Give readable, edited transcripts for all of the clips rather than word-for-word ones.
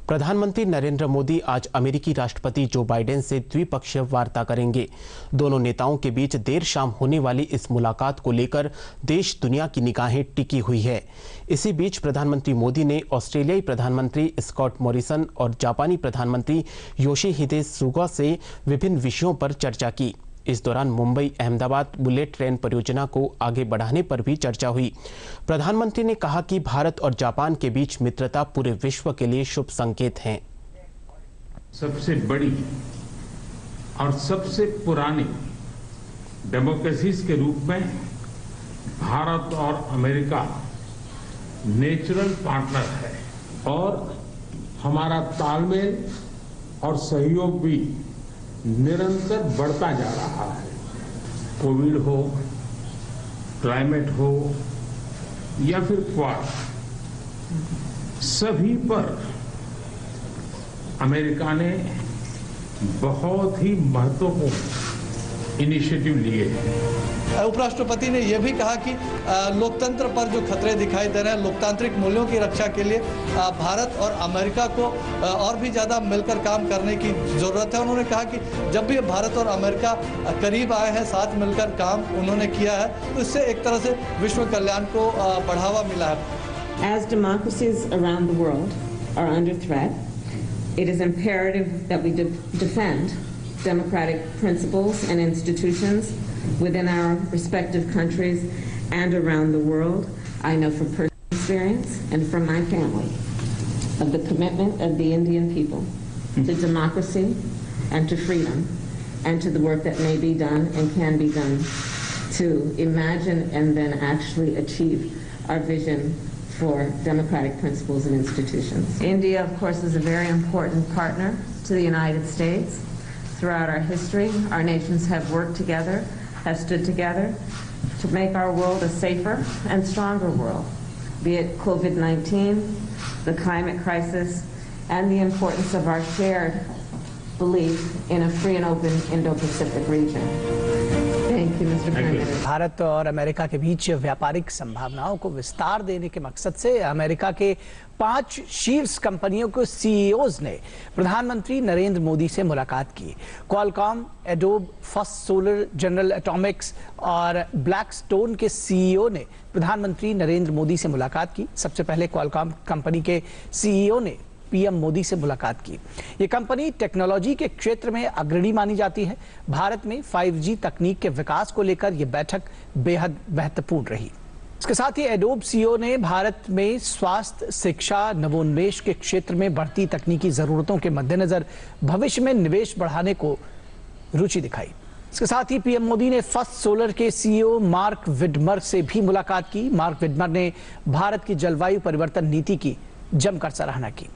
प्रधानमंत्री नरेंद्र मोदी आज अमेरिकी राष्ट्रपति जो बाइडेन से द्विपक्षीय वार्ता करेंगे। दोनों नेताओं के बीच देर शाम होने वाली इस मुलाकात को लेकर देश दुनिया की निगाहें टिकी हुई है। इसी बीच प्रधानमंत्री मोदी ने ऑस्ट्रेलियाई प्रधानमंत्री स्कॉट मॉरिसन और जापानी प्रधानमंत्री योशिहिदे सुगा से विभिन्न विषयों पर चर्चा की। इस दौरान मुंबई अहमदाबाद बुलेट ट्रेन परियोजना को आगे बढ़ाने पर भी चर्चा हुई। प्रधानमंत्री ने कहा कि भारत और जापान के बीच मित्रता पूरे विश्व के लिए शुभ संकेत है। सबसे बड़ी और सबसे पुरानी डेमोक्रेसीज के रूप में भारत और अमेरिका नेचुरल पार्टनर है और हमारा तालमेल और सहयोग भी निरंतर बढ़ता जा रहा है। कोविड हो, क्लाइमेट हो या फिर क्वाड, सभी पर अमेरिका ने बहुत ही महत्वपूर्ण इनिशिएटिव लिए हैं। उपराष्ट्रपति ने यह भी कहा कि लोकतंत्र पर जो खतरे दिखाई दे रहे हैं, लोकतांत्रिक मूल्यों की रक्षा के लिए भारत और अमेरिका को और भी ज़्यादा मिलकर काम करने की ज़रूरत है। उन्होंने कहा कि जब भी भारत और अमेरिका करीब आए हैं, साथ मिलकर काम उन्होंने किया है, तो इससे एक तरह से विश्व कल्याण को बढ़ावा मिला है। As democracies around the world are under threat, it is imperative that we defend democratic principles and institutions within our respective countries and around the world. I know from personal experience and from my family of the commitment of the Indian people to democracy and to freedom and to the work that may be done and can be done to imagine and then actually achieve our vision for democratic principles and institutions. India, of course, is a very important partner to the United States. Throughout our history, our nations have worked together, have stood together to make our world a safer and stronger world, be it COVID-19, the climate crisis, and the importance of our shared belief in a free and open Indo-Pacific region. Thank you, Mr. Prime Minister. Bharat और America के बीच व्यापारिक संभावनाओं को विस्तार देने के मकसद से अमेरिका के 5 शीर्ष कंपनियों के सीईओज ने प्रधानमंत्री नरेंद्र मोदी से मुलाकात की। Qualcomm, adobe, first solar, general Atomics और ब्लैकस्टोन के सीईओ ने प्रधानमंत्री नरेंद्र मोदी से मुलाकात की। सबसे पहले क्वालकॉम कंपनी के सीईओ ने पीएम मोदी से मुलाकात की। ये कंपनी टेक्नोलॉजी के क्षेत्र में अग्रणी मानी जाती है। भारत में 5G तकनीक के विकास को लेकर यह बैठक बेहद महत्वपूर्ण रही। इसके साथ ही एडोब सीईओ ने भारत में स्वास्थ्य, शिक्षा, नवोन्मेष के क्षेत्र में बढ़ती तकनीकी जरूरतों के मद्देनजर भविष्य में निवेश बढ़ाने को रुचि दिखाई। इसके साथ ही पीएम मोदी ने फर्स्ट सोलर के सीईओ मार्क विडमर से भी मुलाकात की। मार्क विडमर ने भारत की जलवायु परिवर्तन नीति की जमकर सराहना की।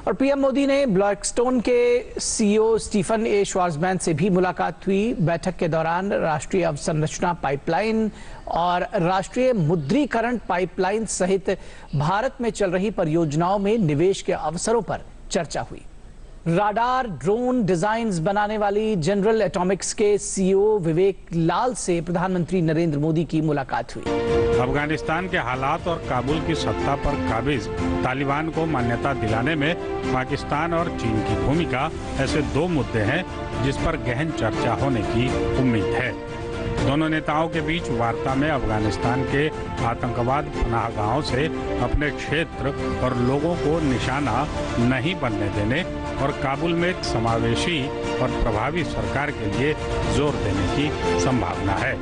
और पीएम मोदी ने ब्लैकस्टोन के सीईओ स्टीफन ए श्वार्ज़मैन से भी मुलाकात हुई। बैठक के दौरान राष्ट्रीय अवसंरचना पाइपलाइन और राष्ट्रीय मुद्रीकरण पाइपलाइन सहित भारत में चल रही परियोजनाओं में निवेश के अवसरों पर चर्चा हुई। राडार, ड्रोन डिजाइन्स बनाने वाली जनरल एटॉमिक्स के सीईओ विवेक लाल से प्रधानमंत्री नरेंद्र मोदी की मुलाकात हुई। अफगानिस्तान के हालात और काबुल की सत्ता पर काबिज तालिबान को मान्यता दिलाने में पाकिस्तान और चीन की भूमिका ऐसे 2 मुद्दे हैं जिस पर गहन चर्चा होने की उम्मीद है। दोनों नेताओं के बीच वार्ता में अफगानिस्तान के आतंकवाद पनाहगाहों से अपने क्षेत्र और लोगों को निशाना नहीं बनने देने और काबुल में एक समावेशी और प्रभावी सरकार के लिए जोर देने की संभावना है।